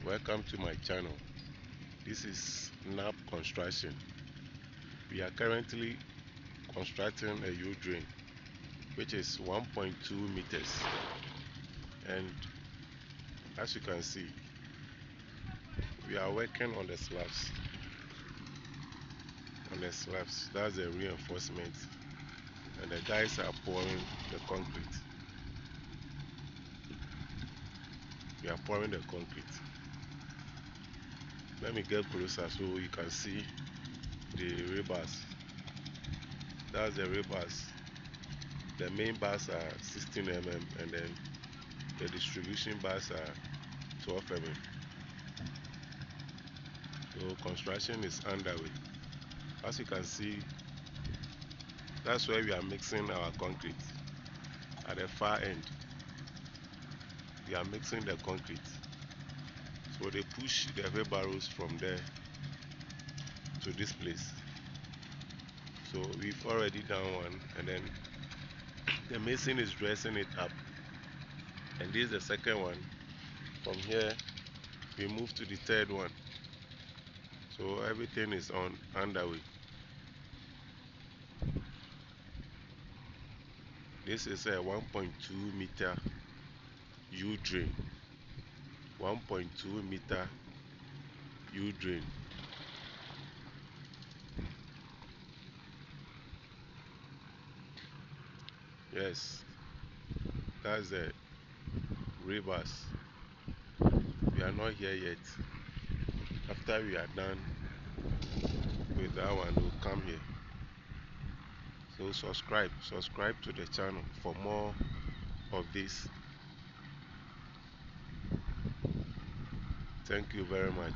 welcome to my channel. This is NAP construction. We are currently constructing a U-drain which is 1.2 meters, and as you can see, we are working on the slabs. That's the reinforcement, and the guys are pouring the concrete. We are pouring the concrete. Let me get closer so you can see the rebars. That's the rebars. The main bars are 16 mm, and then the distribution bars are 12 mm. So construction is underway. As you can see, that's where we are mixing our concrete. At the far end, we are mixing the concrete. So they push the wheelbarrows from there to this place. So we've already done one, and then the mason is dressing it up, and this is the second one. From here we move to the third one. So everything is underway. This is a 1.2 meter U-drain. 1.2 meter U-drain. Yes, that's the rebars. We are not here yet. After we are done with that one, we'll come here. So subscribe to the channel for more of this. Thank you very much.